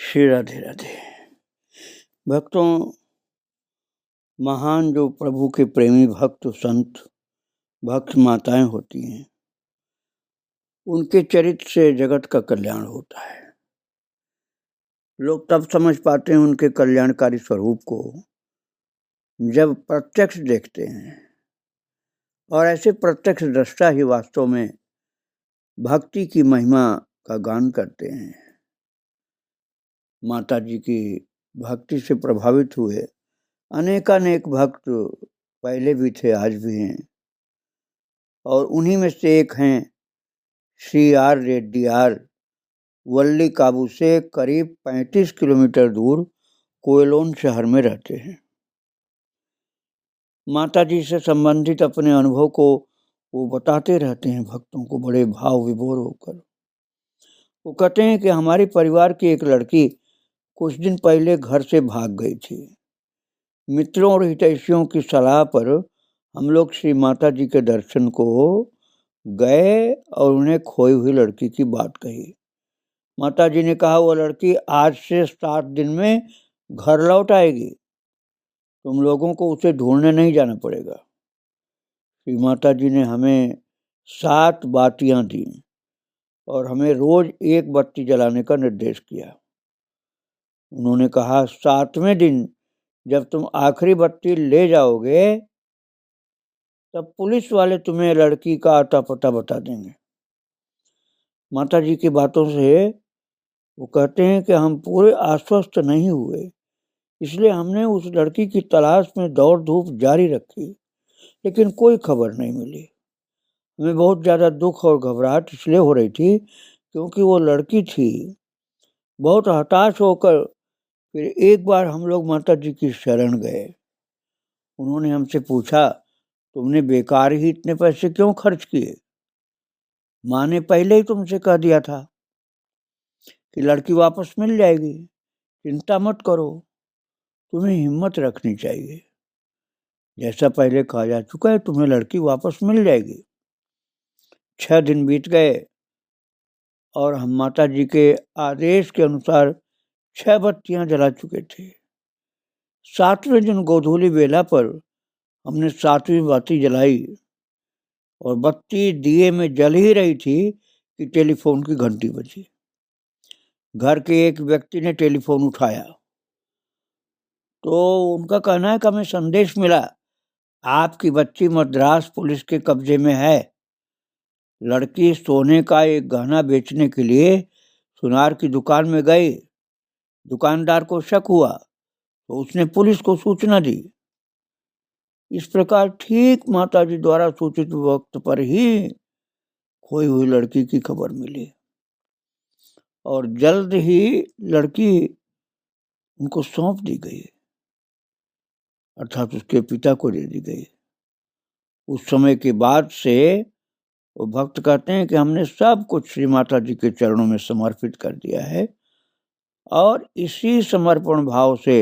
श्री राधे राधे। भक्तों, महान जो प्रभु के प्रेमी भक्त संत भक्त माताएं होती हैं, उनके चरित्र से जगत का कल्याण होता है। लोग तब समझ पाते हैं उनके कल्याणकारी स्वरूप को जब प्रत्यक्ष देखते हैं, और ऐसे प्रत्यक्ष दृष्टा ही वास्तव में भक्ति की महिमा का गान करते हैं। माता जी की भक्ति से प्रभावित हुए अनेकानेक भक्त पहले भी थे, आज भी हैं, और उन्हीं में से एक हैं श्री आर रेड्डीयार। वल्ली काबू से करीब 35 किलोमीटर दूर कोयलोन शहर में रहते हैं। माता जी से संबंधित अपने अनुभव को वो बताते रहते हैं भक्तों को, बड़े भाव विभोर होकर। वो कहते हैं कि हमारे परिवार की एक लड़की कुछ दिन पहले घर से भाग गई थी। मित्रों और हितैषियों की सलाह पर हम लोग श्री माता जी के दर्शन को गए और उन्हें खोई हुई लड़की की बात कही। माता जी ने कहा, वो लड़की आज से 7 दिन में घर लौट आएगी, तुम लोगों को उसे ढूंढने नहीं जाना पड़ेगा। श्री माता जी ने हमें 7 बातियां दी और हमें रोज 1 बत्ती जलाने का निर्देश किया। उन्होंने कहा, 7वें दिन जब तुम आखिरी बत्ती ले जाओगे तब पुलिस वाले तुम्हें लड़की का आता पता बता देंगे। माता जी की बातों से वो कहते हैं कि हम पूरे आश्वस्त नहीं हुए, इसलिए हमने उस लड़की की तलाश में दौड़ धूप जारी रखी, लेकिन कोई खबर नहीं मिली। हमें बहुत ज़्यादा दुख और घबराहट इसलिए हो रही थी क्योंकि वो लड़की थी। बहुत हताश होकर फिर एक बार हम लोग माता जी की शरण गए। उन्होंने हमसे पूछा, तुमने बेकार ही इतने पैसे क्यों खर्च किए? माँ ने पहले ही तुमसे कह दिया था कि लड़की वापस मिल जाएगी, चिंता मत करो, तुम्हें हिम्मत रखनी चाहिए। जैसा पहले कहा जा चुका है, तुम्हें लड़की वापस मिल जाएगी। 6 दिन बीत गए और हम माता जी के आदेश के अनुसार 6 बत्तियां जला चुके थे। 7वें दिन गोधूली बेला पर हमने 7वीं बत्ती जलाई और बत्ती दिए में जल ही रही थी कि टेलीफोन की घंटी बजी। घर के एक व्यक्ति ने टेलीफोन उठाया तो उनका कहना है कि हमें संदेश मिला, आपकी बच्ची मद्रास पुलिस के कब्जे में है। लड़की सोने का एक गहना बेचने के लिए सुनार की दुकान में गई। दुकानदार को शक हुआ तो उसने पुलिस को सूचना दी। इस प्रकार ठीक माता जी द्वारा सूचित वक्त पर ही खोई हुई लड़की की खबर मिली और जल्द ही लड़की उनको सौंप दी गई, अर्थात उसके पिता को दे दी गई। उस समय के बाद से वो भक्त कहते हैं कि हमने सब कुछ श्री माता जी के चरणों में समर्पित कर दिया है और इसी समर्पण भाव से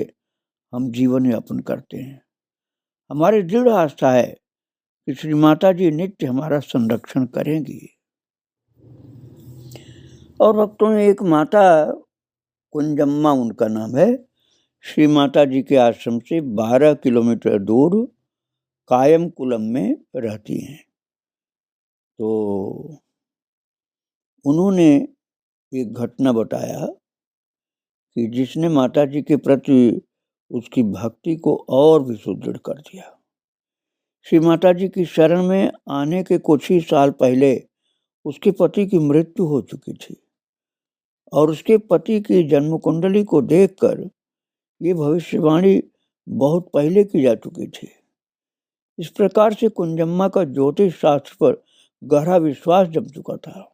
हम जीवन यापन करते हैं। हमारी दृढ़ आस्था है कि श्री माता जी नित्य हमारा संरक्षण करेंगी। और भक्तों में एक माता कुंजम्मा उनका नाम है, श्री माता जी के आश्रम से 12 किलोमीटर दूर कायमकुलम में रहती हैं। तो उन्होंने एक घटना बताया कि जिसने माता जी के प्रति उसकी भक्ति को और भी सुदृढ़ कर दिया। श्री माता जी की शरण में आने के कुछ ही साल पहले उसके पति की मृत्यु हो चुकी थी और उसके पति की जन्म कुंडली को देखकर ये भविष्यवाणी बहुत पहले की जा चुकी थी। इस प्रकार से कुंजम्मा का ज्योतिष शास्त्र पर गहरा विश्वास जम चुका था।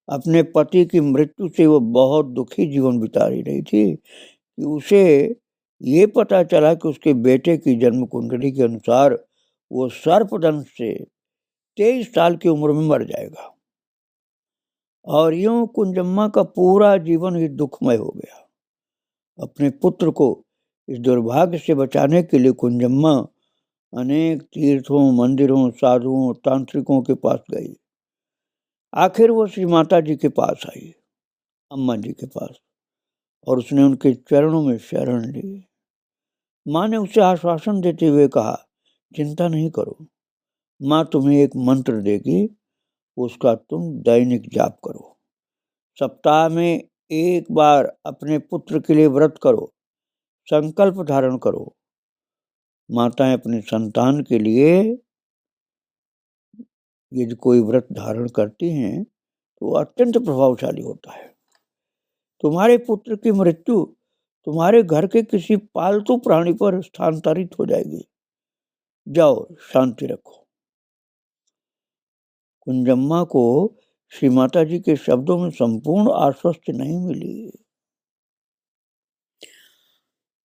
अपने पति की मृत्यु से वो बहुत दुखी जीवन बिता रही थी कि उसे ये पता चला कि उसके बेटे की जन्म कुंडली के अनुसार वो सर्पदंश से 23 साल की उम्र में मर जाएगा। और यूं कुंजम्मा का पूरा जीवन ही दुखमय हो गया। अपने पुत्र को इस दुर्भाग्य से बचाने के लिए कुंजम्मा अनेक तीर्थों, मंदिरों, साधुओं, तांत्रिकों के पास गई। आखिर वो श्री माता जी के पास आई, अम्मा जी के पास, और उसने उनके चरणों में शरण ली। माँ ने उसे आश्वासन देते हुए कहा, चिंता नहीं करो, माँ तुम्हें एक मंत्र देगी, उसका तुम दैनिक जाप करो। सप्ताह में एक बार अपने पुत्र के लिए व्रत करो, संकल्प धारण करो। माताएं अपने संतान के लिए यदि कोई व्रत धारण करती हैं तो वो अत्यंत प्रभावशाली होता है। तुम्हारे पुत्र की मृत्यु तुम्हारे घर के किसी पालतू प्राणी पर स्थानांतरित हो जाएगी। जाओ, शांति रखो। कुंजम्मा को श्री माता जी के शब्दों में संपूर्ण आश्वस्ति नहीं मिली।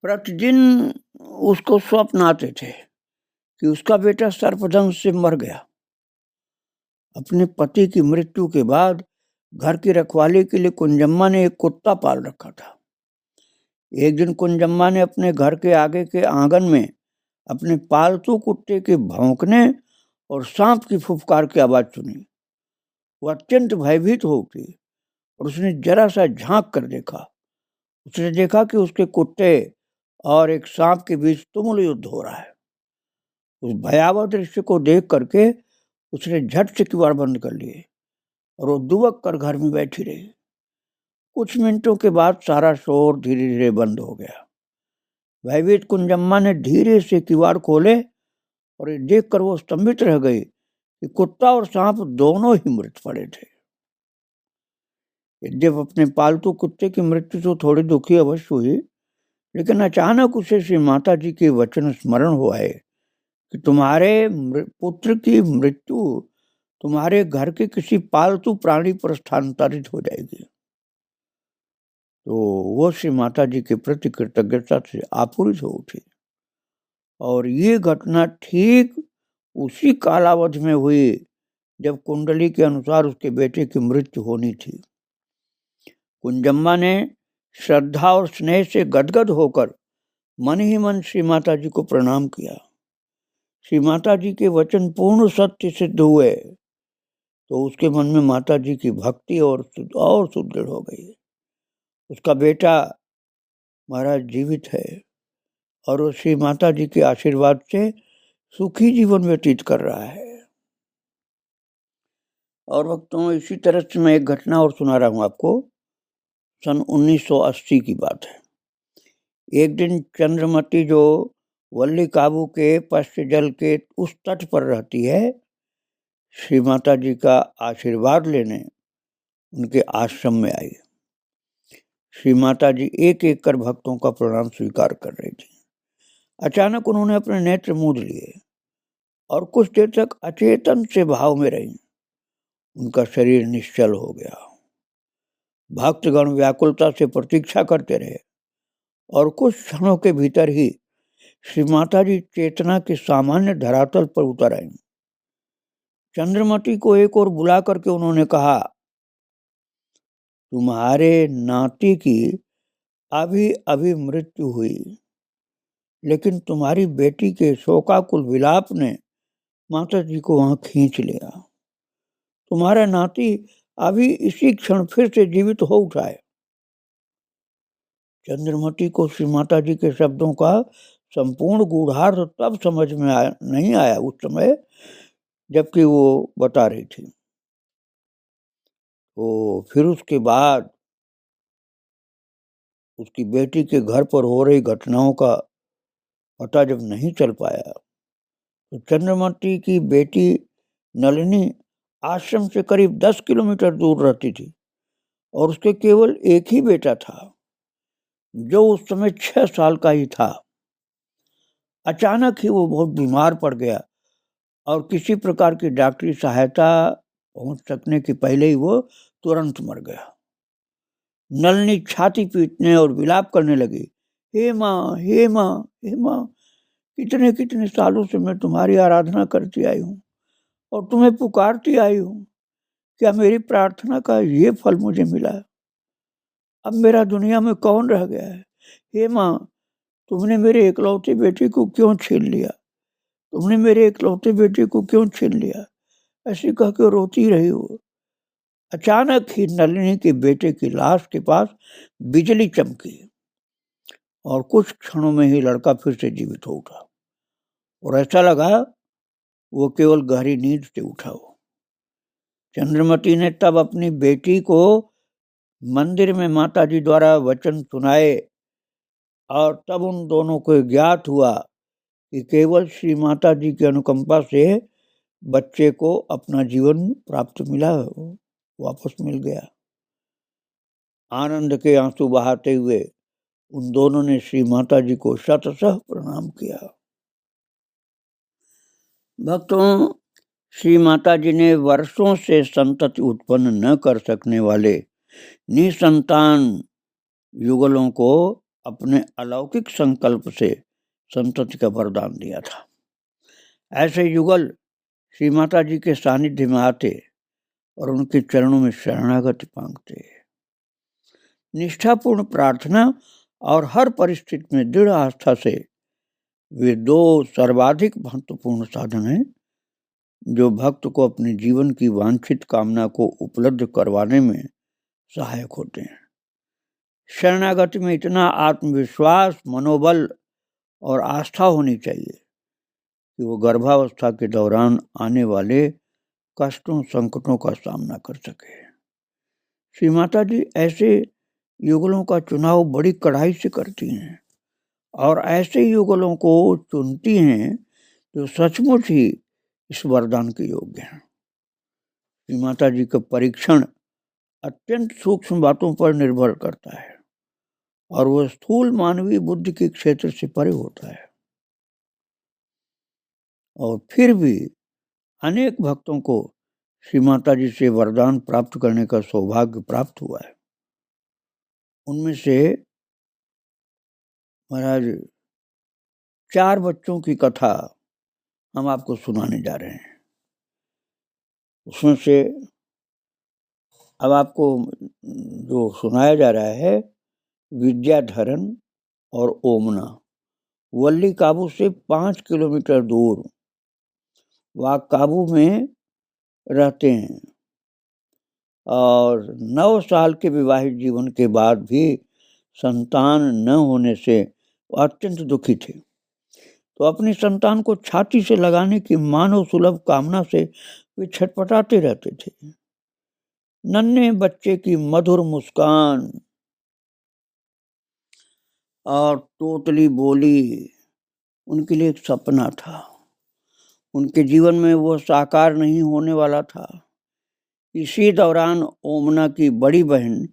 प्रतिदिन उसको स्वप्न आते थे कि उसका बेटा सर्पदंश से मर गया। अपने पति की मृत्यु के बाद घर की रखवाली के लिए कुंजम्मा ने एक कुत्ता पाल रखा था। एक दिन कुंजम्मा ने अपने घर के आगे के आंगन में अपने पालतू कुत्ते के भौंकने और सांप की फुफकार की आवाज सुनी। वो अत्यंत भयभीत हो उठी और उसने जरा सा झांक कर देखा। उसने देखा कि उसके कुत्ते और एक सांप के बीच तुमुल युद्ध हो रहा है। उस भयावह दृश्य को देख करके उसने झट से किवाड़ बंद कर लिए और वो दुबक कर घर में बैठी रही। कुछ मिनटों के बाद सारा शोर धीरे धीरे बंद हो गया। भयभीत कुंजम्मा ने धीरे से किवाड़ खोले और ये देखकर वो स्तंभित रह गई कि कुत्ता और सांप दोनों ही मृत पड़े थे। जब अपने पालतू कुत्ते की मृत्यु तो थोड़ी दुखी अवश्य हुई, लेकिन अचानक उसे श्री माता जी के वचन स्मरण हो आए कि तुम्हारे पुत्र की मृत्यु तुम्हारे घर के किसी पालतू प्राणी पर स्थानांतरित हो जाएगी। तो वो श्री माता जी के प्रति कृतज्ञता से आपूरित हो उठी। और ये घटना ठीक उसी कालावधि में हुई जब कुंडली के अनुसार उसके बेटे की मृत्यु होनी थी। कुंजम्मा ने श्रद्धा और स्नेह से गदगद होकर मन ही मन श्री माता जी को प्रणाम किया। श्री माता जी के वचन पूर्ण सत्य सिद्ध हुए तो उसके मन में माता जी की भक्ति और सुदृढ़ हो गई। उसका बेटा महाराज जीवित है और वो श्री माता जी के आशीर्वाद से सुखी जीवन व्यतीत कर रहा है। और वक्तों इसी तरह से मैं एक घटना और सुना रहा हूँ आपको। सन 1980 की बात है। एक दिन चंद्रमती जो वल्ली काबू के पश्च जल के उस तट पर रहती है, श्री माता जी का आशीर्वाद लेने उनके आश्रम में आई। श्री माता जी एक एक कर भक्तों का प्रणाम स्वीकार कर रही थी। अचानक उन्होंने अपने नेत्र मूंद लिए और कुछ देर तक अचेतन से भाव में रही। उनका शरीर निश्चल हो गया। भक्तगण व्याकुलता से प्रतीक्षा करते रहे और कुछ क्षणों के भीतर ही श्री माता जी चेतना के सामान्य धरातल पर उतर आई। चंद्रमती को एक और बुला करके उन्होंने कहा, तुम्हारे नाती की अभी अभी मृत्यु हुई, लेकिन तुम्हारी बेटी के शोकाकुल विलाप ने माता जी को वहां खींच लिया। तुम्हारा नाती अभी इसी क्षण फिर से जीवित हो उठा है। चंद्रमती को श्री माता जी के शब्दों का संपूर्ण गूढ़ार्थ तब समझ में नहीं आया उस समय जबकि वो बता रही थी। तो फिर उसके बाद उसकी बेटी के घर पर हो रही घटनाओं का पता जब नहीं चल पाया तो चंद्रमती की बेटी नलिनी आश्रम से करीब 10 किलोमीटर दूर रहती थी और उसके केवल एक ही बेटा था जो उस समय 6 साल का ही था। अचानक ही वो बहुत बीमार पड़ गया और किसी प्रकार की डॉक्टरी सहायता पहुंच सकने के पहले ही वो तुरंत मर गया। नलिनी छाती पीटने और विलाप करने लगी, हे माँ, हे माँ, हे माँ, कितने कितने सालों से मैं तुम्हारी आराधना करती आई हूँ और तुम्हें पुकारती आई हूँ। क्या मेरी प्रार्थना का ये फल मुझे मिला? अब मेरा दुनिया में कौन रह गया है? हे माँ, तुमने मेरे इकलौते बेटे को क्यों छीन लिया? तुमने मेरे इकलौते बेटे को क्यों छीन लिया? ऐसे कह के रोती रही हो। अचानक ही नलिनी के बेटे की लाश के पास बिजली चमकी और कुछ क्षणों में ही लड़का फिर से जीवित हो उठा और ऐसा लगा वो केवल गहरी नींद से उठा हो। चंद्रमती ने तब अपनी बेटी को मंदिर में माताजी द्वारा वचन सुनाए और तब उन दोनों को ज्ञात हुआ कि केवल श्री माता जी की अनुकंपा से बच्चे को अपना जीवन प्राप्त मिला, वापस मिल गया। आनंद के आंसू बहाते हुए उन दोनों ने श्री माता जी को शतशः प्रणाम किया। भक्तों, श्री माता जी ने वर्षों से संतति उत्पन्न न कर सकने वाले निसंतान युगलों को अपने अलौकिक संकल्प से संतति का वरदान दिया था। ऐसे युगल श्री माता जी के सानिध्य में आते और उनके चरणों में शरणागति मांगते। निष्ठापूर्ण प्रार्थना और हर परिस्थिति में दृढ़ आस्था से वे दो सर्वाधिक महत्वपूर्ण साधन हैं जो भक्त को अपने जीवन की वांछित कामना को उपलब्ध करवाने में सहायक होते हैं। शरणागति में इतना आत्मविश्वास, मनोबल और आस्था होनी चाहिए कि वो गर्भावस्था के दौरान आने वाले कष्टों, संकटों का सामना कर सके। श्री माता जी ऐसे युगलों का चुनाव बड़ी कड़ाई से करती हैं और ऐसे युगलों को चुनती हैं जो सचमुच ही इस वरदान के योग्य हैं। श्री माता जी का परीक्षण अत्यंत सूक्ष्म बातों पर निर्भर करता है और वह स्थूल मानवीय बुद्धि के क्षेत्र से परे होता है। और फिर भी अनेक भक्तों को श्री माता जी से वरदान प्राप्त करने का सौभाग्य प्राप्त हुआ है। उनमें से महाराज 4 बच्चों की कथा हम आपको सुनाने जा रहे हैं। उसमें से अब आपको जो सुनाया जा रहा है विद्याधरण और ओमना वल्ली काबू से 5 किलोमीटर दूर वाग काबू में रहते हैं और 9 साल के विवाहित जीवन के बाद भी संतान न होने से अत्यंत दुखी थे। तो अपनी संतान को छाती से लगाने की मानव सुलभ कामना से वे छटपटाते रहते थे। नन्हे बच्चे की मधुर मुस्कान और तोतली बोली उनके लिए एक सपना था। उनके जीवन में वो साकार नहीं होने वाला था। इसी दौरान ओमना की बड़ी बहन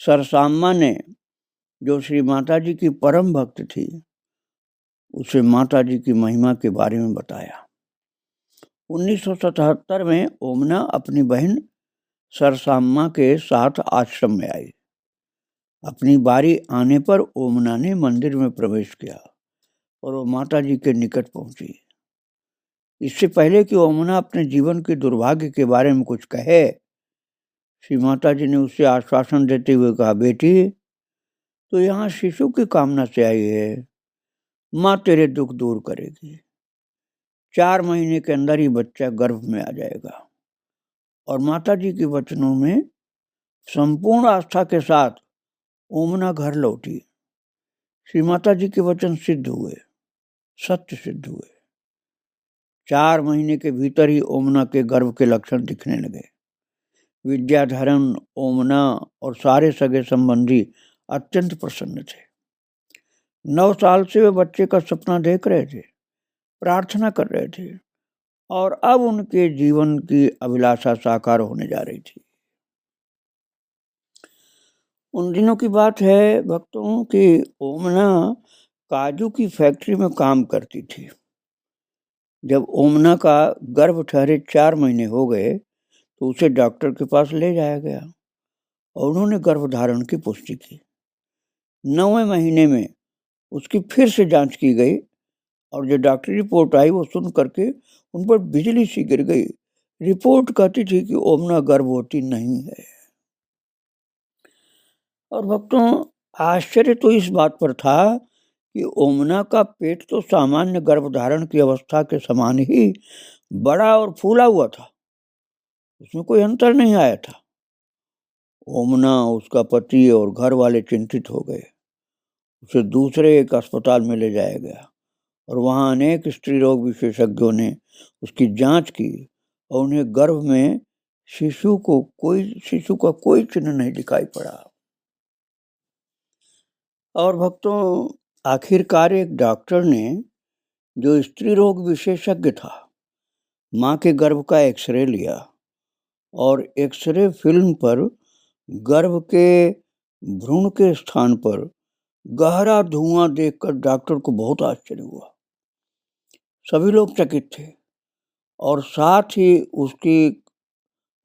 सरसाम्मा ने, जो श्री माता जी की परम भक्त थी, उसे माता जी की महिमा के बारे में बताया। 1977 में ओमना अपनी बहन सरसाम्मा के साथ आश्रम में आई। अपनी बारी आने पर ओमना ने मंदिर में प्रवेश किया और वो माता जी के निकट पहुंची। इससे पहले कि ओमना अपने जीवन के दुर्भाग्य के बारे में कुछ कहे, श्री माता जी ने उसे आश्वासन देते हुए कहा, बेटी तो यहाँ शिशु की कामना से आई है, माँ तेरे दुख दूर करेगी। 4 महीने के अंदर ही बच्चा गर्भ में आ जाएगा। और माता जी के वचनों में संपूर्ण आस्था के साथ ओमना घर लौटी। श्री माता जी के वचन सिद्ध हुए, सत्य सिद्ध हुए। 4 महीने के भीतर ही ओमना के गर्भ के लक्षण दिखने लगे। विद्याधरण, ओमना और सारे सगे संबंधी अत्यंत प्रसन्न थे। 9 साल से वे बच्चे का सपना देख रहे थे, प्रार्थना कर रहे थे और अब उनके जीवन की अभिलाषा साकार होने जा रही थी। उन दिनों की बात है भक्तों कि ओमना काजू की फैक्ट्री में काम करती थी। जब ओमना का गर्भ ठहरे 4 महीने हो गए तो उसे डॉक्टर के पास ले जाया गया और उन्होंने गर्भधारण की पुष्टि की। 9वें महीने में उसकी फिर से जांच की गई और जो डॉक्टरी रिपोर्ट आई वो सुन करके उन पर बिजली सी गिर गई। रिपोर्ट कहती थी कि ओमना गर्भवती नहीं है। और भक्तों, आश्चर्य तो इस बात पर था कि ओमना का पेट तो सामान्य गर्भधारण की अवस्था के समान ही बड़ा और फूला हुआ था, उसमें कोई अंतर नहीं आया था। ओमना, उसका पति और घर वाले चिंतित हो गए। उसे दूसरे एक अस्पताल में ले जाया गया और वहां अनेक स्त्री रोग विशेषज्ञों ने उसकी जांच की और उन्हें गर्भ में शिशु का कोई चिन्ह नहीं दिखाई पड़ा। और भक्तों, आखिरकार एक डॉक्टर ने, जो स्त्री रोग विशेषज्ञ था, मां के गर्भ का एक्सरे लिया और एक्सरे फिल्म पर गर्भ के भ्रूण के स्थान पर गहरा धुआं देखकर डॉक्टर को बहुत आश्चर्य हुआ। सभी लोग चकित थे और साथ ही उसकी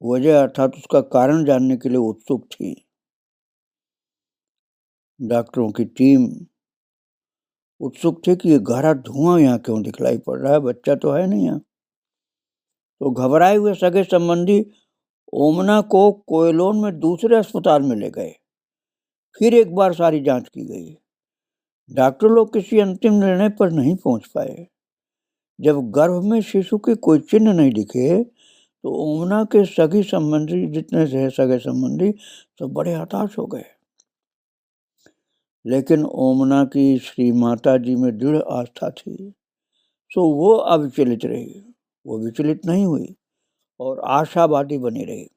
वजह अर्थात उसका कारण जानने के लिए उत्सुक थी। डॉक्टरों की टीम उत्सुक थे कि ये गहरा धुआं यहाँ क्यों दिखलाई पड़ रहा है, बच्चा तो है नहीं यहाँ। तो घबराए हुए सगे संबंधी ओमना को कोयलोन में दूसरे अस्पताल में ले गए। फिर एक बार सारी जांच की गई। डॉक्टर लोग किसी अंतिम निर्णय पर नहीं पहुंच पाए। जब गर्भ में शिशु के कोई चिन्ह नहीं दिखे तो ओमना के सगे संबंधी, जितने थे सगे संबंधी, सब बड़े हताश हो गए। लेकिन ओमना की श्री माता जी में दृढ़ आस्था थी, तो वो अविचलित रही। वो विचलित नहीं हुई और आशावादी बनी रही।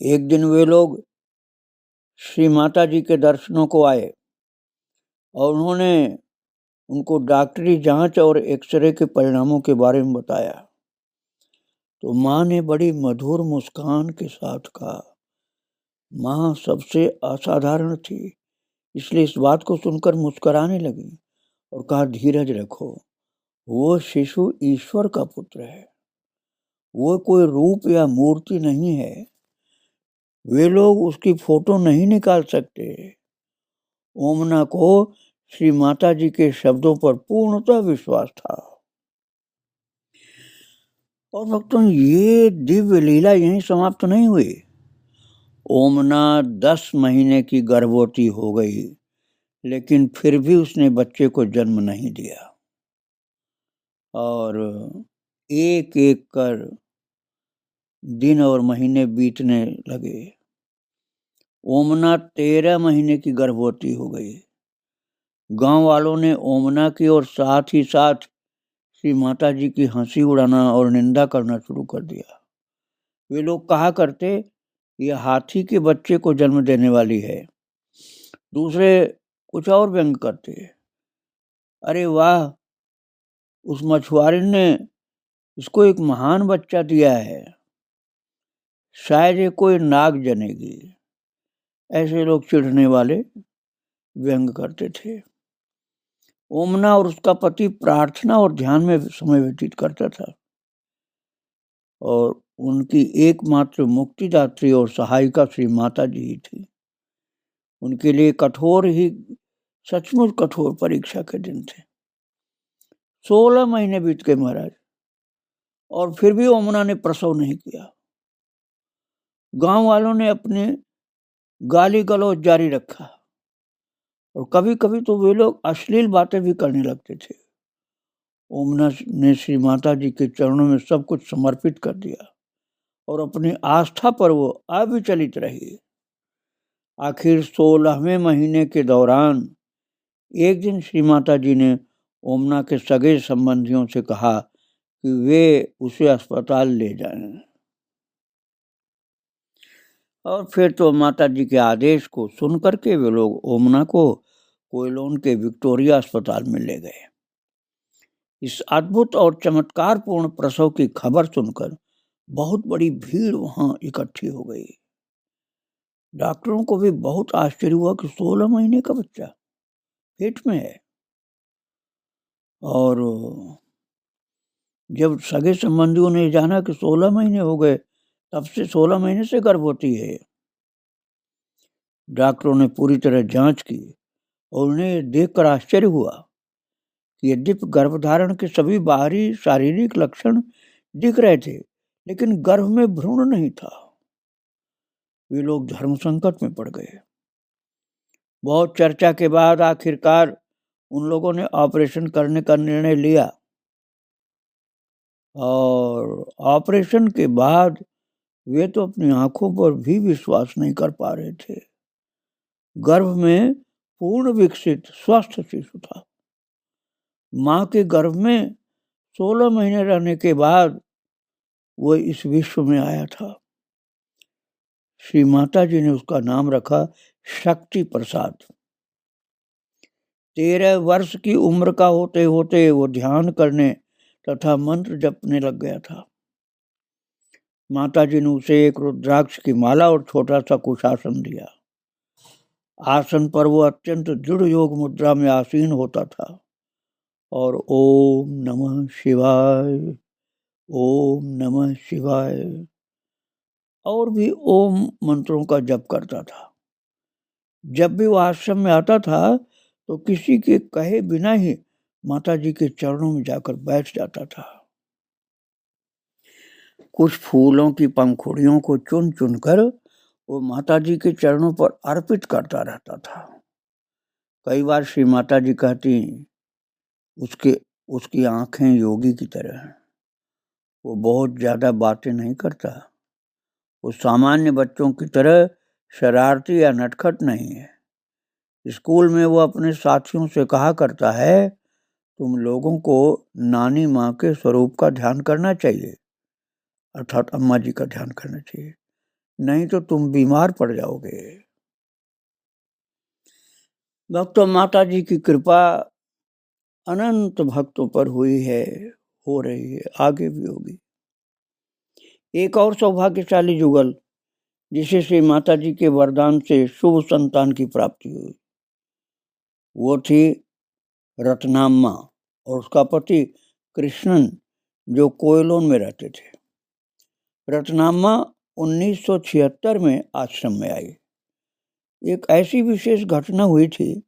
एक दिन वे लोग श्री माता जी के दर्शनों को आए और उन्होंने उनको डॉक्टरी जांच और एक्सरे के परिणामों के बारे में बताया। तो माँ ने बड़ी मधुर मुस्कान के साथ कहा, माँ सबसे असाधारण थी, इसलिए इस बात को सुनकर मुस्कुराने लगी और कहा, धीरज रखो, वो शिशु ईश्वर का पुत्र है, वो कोई रूप या मूर्ति नहीं है। वे लोग उसकी फोटो नहीं निकाल सकते। ओमना को श्री माता जी के शब्दों पर पूर्णतः विश्वास था। और भक्तों, ये दिव्य लीला यहीं समाप्त नहीं हुई। ओमना 10 महीने की गर्भवती हो गई, लेकिन फिर भी उसने बच्चे को जन्म नहीं दिया और एक एक कर दिन और महीने बीतने लगे। ओमना 13 महीने की गर्भवती हो गई। गांव वालों ने ओमना की और साथ ही साथ श्री माता जी की हंसी उड़ाना और निंदा करना शुरू कर दिया। वे लोग कहा करते, यह हाथी के बच्चे को जन्म देने वाली है। दूसरे कुछ और व्यंग करते, अरे वाह, उस मछुआरे ने इसको एक महान बच्चा दिया है, शायद ये कोई नाग जनेगी। ऐसे लोग चिढ़ने वाले व्यंग करते थे। ओमना और उसका पति प्रार्थना और ध्यान में समय व्यतीत करता था और उनकी एकमात्र मुक्तिदात्री और सहायिका श्री माता जी ही थी। उनके लिए सचमुच कठोर परीक्षा के दिन थे। 16 महीने बीत गए महाराज, और फिर भी ओमना ने प्रसव नहीं किया। गांव वालों ने अपने गाली गलौज जारी रखा और कभी कभी तो वे लोग अश्लील बातें भी करने लगते थे। ओमना ने श्री माता जी के चरणों में सब कुछ समर्पित कर दिया और अपनी आस्था पर वो अविचलित रही। आखिर 16वें महीने के दौरान एक दिन श्री माता जी ने ओमना के सगे संबंधियों से कहा कि वे उसे अस्पताल ले जाएं। और फिर तो माता जी के आदेश को सुन करके वे लोग ओमना को कोयलोन के विक्टोरिया अस्पताल में ले गए। इस अद्भुत और चमत्कारपूर्ण प्रसव की खबर सुनकर बहुत बड़ी भीड़ वहां इकट्ठी हो गई। डॉक्टरों को भी बहुत आश्चर्य हुआ कि 16 महीने का बच्चा पेट में है। और जब सगे संबंधियों ने जाना कि 16 महीने हो गए, तब से 16 महीने से गर्भवती है, डॉक्टरों ने पूरी तरह जांच की और उन्हें देखकर आश्चर्य हुआ कि यद्यपि गर्भधारण के सभी बाहरी शारीरिक लक्षण दिख रहे थे, लेकिन गर्भ में भ्रूण नहीं था। वे लोग धर्म संकट में पड़ गए। बहुत चर्चा के बाद आखिरकार उन लोगों ने ऑपरेशन करने का निर्णय लिया और ऑपरेशन के बाद वे तो अपनी आंखों पर भी विश्वास नहीं कर पा रहे थे। गर्भ में पूर्ण विकसित स्वस्थ शिशु था। मां के गर्भ में 16 महीने रहने के बाद वो इस विश्व में आया था। श्री माता जी ने उसका नाम रखा शक्ति प्रसाद। 13 वर्ष की उम्र का होते होते वो ध्यान करने तथा मंत्र जपने लग गया था। माता जी ने उसे एक रुद्राक्ष की माला और छोटा सा कुशासन दिया। आसन पर वो अत्यंत दृढ़ योग मुद्रा में आसीन होता था और ओम नमः शिवाय, ओम नमः शिवाय और भी ओम मंत्रों का जप करता था। जब भी वो आश्रम में आता था तो किसी के कहे बिना ही माता जी के चरणों में जाकर बैठ जाता था। कुछ फूलों की पंखुड़ियों को चुन चुन कर वो माता जी के चरणों पर अर्पित करता रहता था। कई बार श्री माता जी कहती, उसकी आंखें योगी की तरह हैं। वो बहुत ज्यादा बातें नहीं करता। वो सामान्य बच्चों की तरह शरारती या नटखट नहीं है। स्कूल में वो अपने साथियों से कहा करता है, तुम लोगों को नानी माँ के स्वरूप का ध्यान करना चाहिए, अर्थात अम्मा जी का ध्यान करना चाहिए, नहीं तो तुम बीमार पड़ जाओगे। भक्तों, माता जी की कृपा अनंत भक्तों पर हुई है, हो रही है, आगे भी होगी। एक और सौभाग्यशाली युगल जिसे श्री माता जी के वरदान से शुभ संतान की प्राप्ति हुई, वो थी रत्नाम्मा और उसका पति कृष्णन, जो कोयलोन में रहते थे। रत्नाम्मा 1976 में आश्रम में आई। एक ऐसी विशेष घटना हुई थी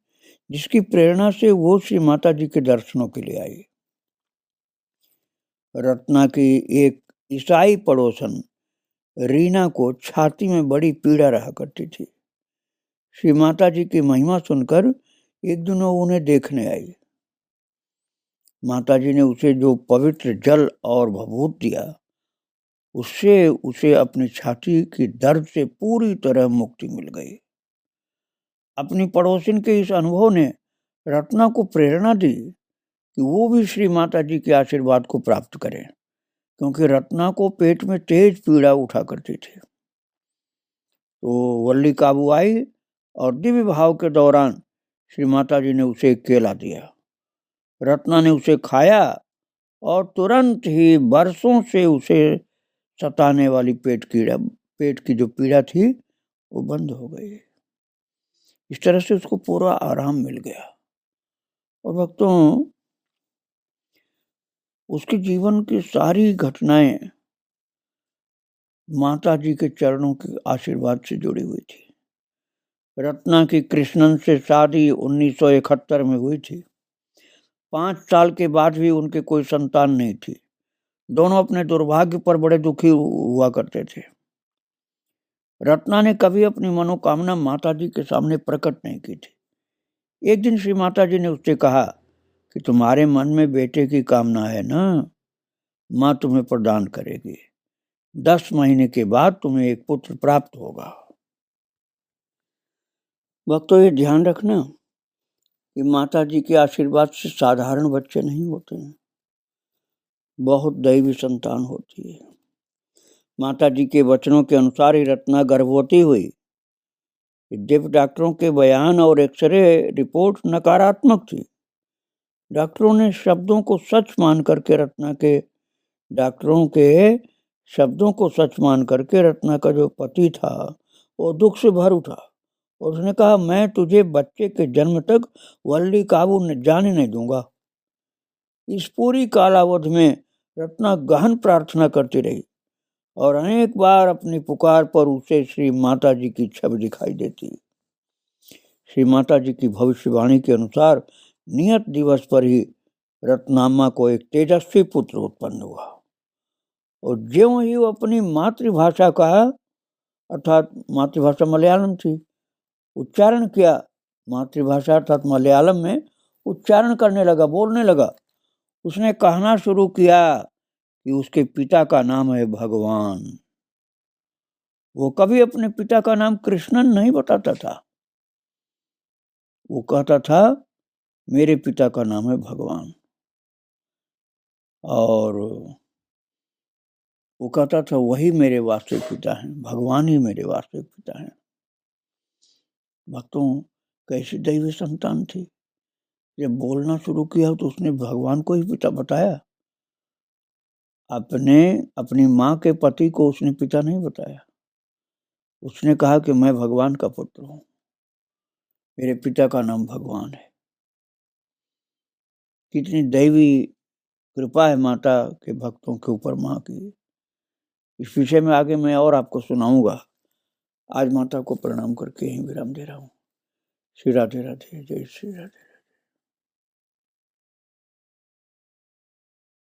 जिसकी प्रेरणा से वो श्री माता जी के दर्शनों के लिए आई। रत्ना की एक ईसाई पड़ोसन रीना को छाती में बड़ी पीड़ा रहा करती थी। श्री माता जी की महिमा सुनकर एक दिन वो उन्हें देखने आई। माता जी ने उसे जो पवित्र जल और भभूत दिया, उससे उसे अपनी छाती की दर्द से पूरी तरह मुक्ति मिल गई। अपनी पड़ोसिन के इस अनुभव ने रत्ना को प्रेरणा दी कि वो भी श्री माता जी के आशीर्वाद को प्राप्त करें, क्योंकि रत्ना को पेट में तेज पीड़ा उठा करती थी। तो वल्ली काबू आई और दिव्य भाव के दौरान श्री माता जी ने उसे एक केला दिया। रत्ना ने उसे खाया और तुरंत ही बरसों से उसे सताने वाली पेट की जो पीड़ा थी वो बंद हो गई। इस तरह से उसको पूरा आराम मिल गया। और भक्तों, उसके जीवन की सारी घटनाएं माता जी के चरणों के आशीर्वाद से जुड़ी हुई थी। रत्ना की कृष्णन से शादी 1971 में हुई थी। 5 साल के बाद भी उनके कोई संतान नहीं थी। दोनों अपने दुर्भाग्य पर बड़े दुखी हुआ करते थे। रत्ना ने कभी अपनी मनोकामना माता जी के सामने प्रकट नहीं की थी। एक दिन श्री माता जी ने उससे कहा कि तुम्हारे मन में बेटे की कामना है ना, माँ तुम्हें प्रदान करेगी। 10 महीने के बाद तुम्हें एक पुत्र प्राप्त होगा। भक्तों, ये ध्यान रखना कि माता जी के आशीर्वाद से साधारण बच्चे नहीं होते हैं, बहुत दैवी संतान होती है। माता जी के वचनों के अनुसार ही रत्ना गर्भवती हुई। दिव्य डॉक्टरों के बयान और एक्सरे रिपोर्ट नकारात्मक थी। डॉक्टरों ने शब्दों को सच मान करके रत्ना का जो पति था वो दुख से भर उठा और उसने कहा, मैं तुझे बच्चे के जन्म तक वल्ली काबू जाने नहीं दूंगा। इस पूरी कालावधि में रत्ना गहन प्रार्थना करती रही और अनेक बार अपनी पुकार पर उसे श्री माता जी की छवि दिखाई देती। श्री माता जी की भविष्यवाणी के अनुसार नियत दिवस पर ही रत्नाम्मा को एक तेजस्वी पुत्र उत्पन्न हुआ और ज्यों ही वो अपनी मातृभाषा का, अर्थात मातृभाषा मलयालम थी, उच्चारण किया, मातृभाषा अर्थात मलयालम में उच्चारण करने लगा, बोलने लगा, उसने कहना शुरू किया कि उसके पिता का नाम है भगवान। वो कभी अपने पिता का नाम कृष्णन नहीं बताता था, वो कहता था मेरे पिता का नाम है भगवान। और वो कहता था वही मेरे वास्तविक पिता हैं, भगवान ही मेरे वास्तविक पिता हैं। भक्तों, कैसी दैवी संतान थी, जब बोलना शुरू किया तो उसने भगवान को ही पिता बताया। अपनी माँ के पति को उसने पिता नहीं बताया, उसने कहा कि मैं भगवान का पुत्र हूँ, मेरे पिता का नाम भगवान है। कितनी दैवी कृपा है माता के भक्तों के ऊपर माँ की। इस विषय में आगे मैं और आपको सुनाऊंगा। आज माता को प्रणाम करके ही विराम दे रहा हूँ। श्री राधे राधे, जय श्री राधे।